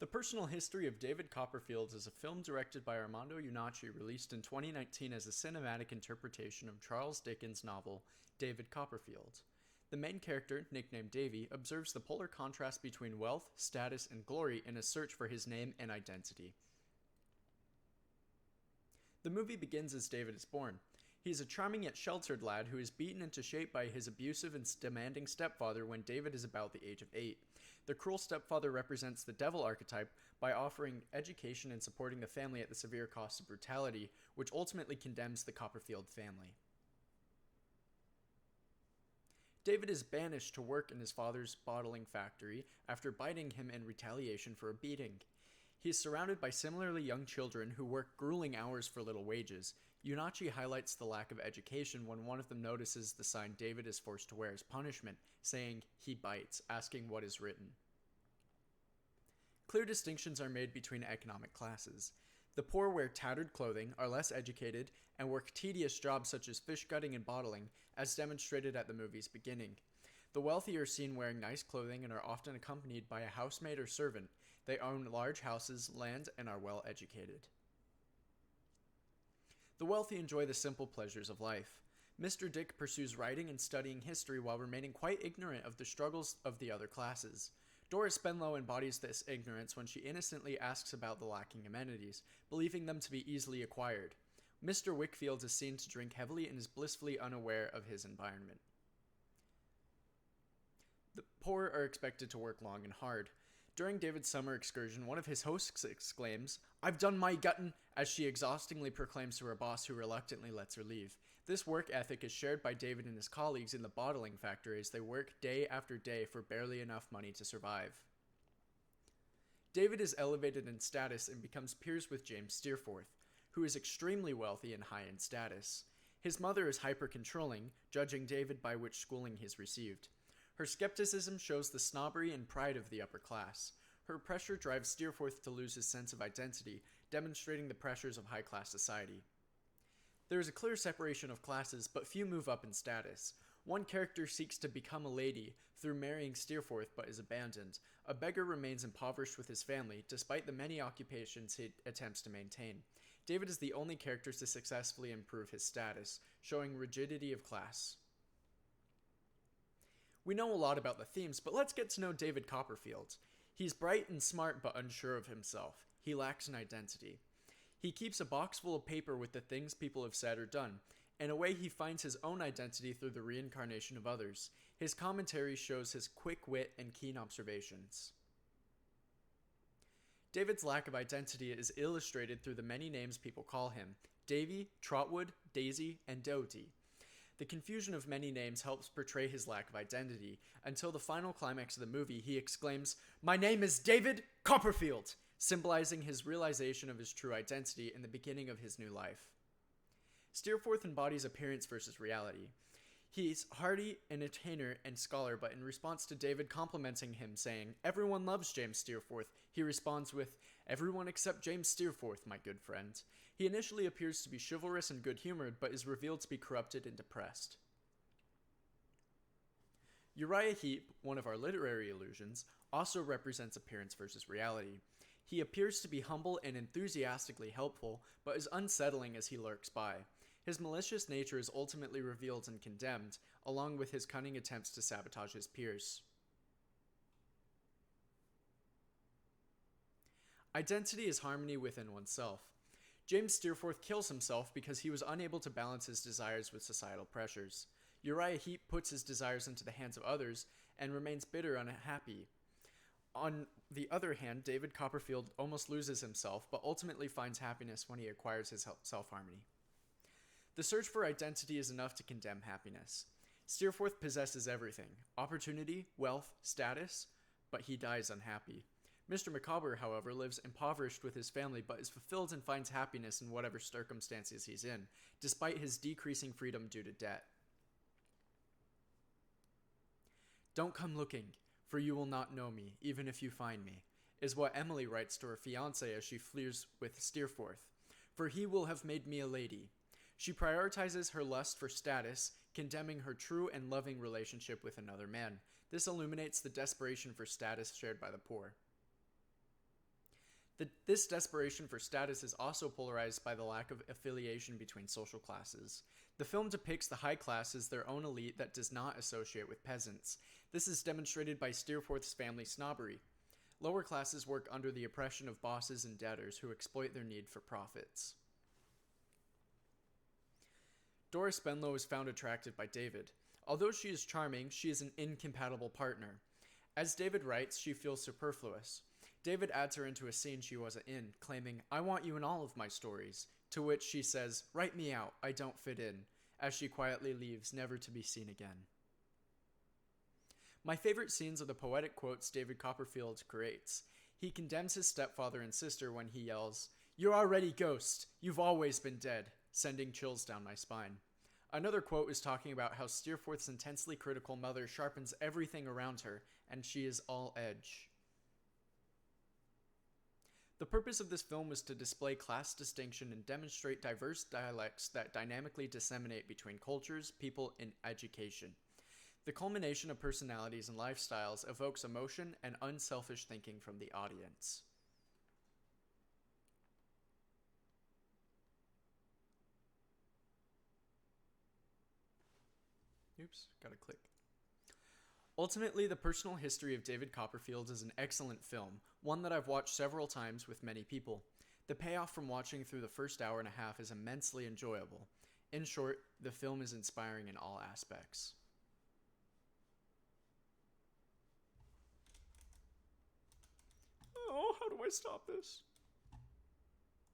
The Personal History of David Copperfield is a film directed by Armando Iannucci released in 2019 as a cinematic interpretation of Charles Dickens' novel David Copperfield. The main character, nicknamed Davy, observes the polar contrast between wealth, status, and glory in a search for his name and identity. The movie begins as David is born. He is a charming yet sheltered lad who is beaten into shape by his abusive and demanding stepfather when David is about the age of 8. The cruel stepfather represents the devil archetype by offering education and supporting the family at the severe cost of brutality, which ultimately condemns the Copperfield family. David is banished to work in his father's bottling factory after biting him in retaliation for a beating. He is surrounded by similarly young children who work grueling hours for little wages. Iannucci highlights the lack of education when one of them notices the sign David is forced to wear as punishment, saying, "He bites," asking what is written. Clear distinctions are made between economic classes. The poor wear tattered clothing, are less educated, and work tedious jobs such as fish gutting and bottling, as demonstrated at the movie's beginning. The wealthy are seen wearing nice clothing and are often accompanied by a housemaid or servant. They own large houses, land, and are well educated. The wealthy enjoy the simple pleasures of life. Mr. Dick pursues writing and studying history while remaining quite ignorant of the struggles of the other classes. Doris Spenlow embodies this ignorance when she innocently asks about the lacking amenities, believing them to be easily acquired. Mr. Wickfield is seen to drink heavily and is blissfully unaware of his environment. The poor are expected to work long and hard. During David's summer excursion, one of his hosts exclaims, "I've done my guttin'," as she exhaustingly proclaims to her boss, who reluctantly lets her leave. This work ethic is shared by David and his colleagues in the bottling factory as they work day after day for barely enough money to survive. David is elevated in status and becomes peers with James Steerforth, who is extremely wealthy and high in status. His mother is hyper-controlling, judging David by which schooling he's received. Her skepticism shows the snobbery and pride of the upper class. Her pressure drives Steerforth to lose his sense of identity, demonstrating the pressures of high-class society. There is a clear separation of classes, but few move up in status. One character seeks to become a lady through marrying Steerforth but is abandoned. A beggar remains impoverished with his family, despite the many occupations he attempts to maintain. David is the only character to successfully improve his status, showing rigidity of class. We know a lot about the themes, but let's get to know David Copperfield. He's bright and smart but unsure of himself. He lacks an identity. He keeps a box full of paper with the things people have said or done. In a way, he finds his own identity through the reincarnation of others. His commentary shows his quick wit and keen observations. David's lack of identity is illustrated through the many names people call him: Davy, Trotwood, Daisy, and Doty. The confusion of many names helps portray his lack of identity, until the final climax of the movie he exclaims, "My name is David Copperfield!" symbolizing his realization of his true identity in the beginning of his new life. Steerforth embodies appearance versus reality. He's hearty, entertainer, and scholar, but in response to David complimenting him, saying, "Everyone loves James Steerforth," he responds with, "Everyone except James Steerforth, my good friend." He initially appears to be chivalrous and good-humored, but is revealed to be corrupted and depressed. Uriah Heep, one of our literary illusions, also represents appearance versus reality. He appears to be humble and enthusiastically helpful, but is unsettling as he lurks by. His malicious nature is ultimately revealed and condemned, along with his cunning attempts to sabotage his peers. Identity is harmony within oneself. James Steerforth kills himself because he was unable to balance his desires with societal pressures. Uriah Heep puts his desires into the hands of others and remains bitter and unhappy. On the other hand, David Copperfield almost loses himself, but ultimately finds happiness when he acquires his self-harmony. The search for identity is enough to condemn happiness. Steerforth possesses everything: opportunity, wealth, status, but he dies unhappy. Mr. Micawber, however, lives impoverished with his family, but is fulfilled and finds happiness in whatever circumstances he's in, despite his decreasing freedom due to debt. "Don't come looking, for you will not know me, even if you find me," is what Emily writes to her fiancé as she flees with Steerforth. "For he will have made me a lady." She prioritizes her lust for status, condemning her true and loving relationship with another man. This illuminates the desperation for status shared by the poor. This desperation for status is also polarized by the lack of affiliation between social classes. The film depicts the high class as their own elite that does not associate with peasants. This is demonstrated by Steerforth's family snobbery. Lower classes work under the oppression of bosses and debtors who exploit their need for profits. Doris Spenlow is found attractive by David. Although she is charming, she is an incompatible partner. As David writes, she feels superfluous. David adds her into a scene she wasn't in, claiming, "I want you in all of my stories," to which she says, "Write me out, I don't fit in," as she quietly leaves, never to be seen again. My favorite scenes are the poetic quotes David Copperfield creates. He condemns his stepfather and sister when he yells, "You're already ghost, you've always been dead," sending chills down my spine. Another quote is talking about how Steerforth's intensely critical mother sharpens everything around her, and she is all edge. The purpose of this film was to display class distinction and demonstrate diverse dialects that dynamically disseminate between cultures, people, and education. The culmination of personalities and lifestyles evokes emotion and unselfish thinking from the audience. Oops, gotta click. Ultimately, The Personal History of David Copperfield is an excellent film, one that I've watched several times with many people. The payoff from watching through the first hour and a half is immensely enjoyable. In short, the film is inspiring in all aspects. Oh, how do I stop this?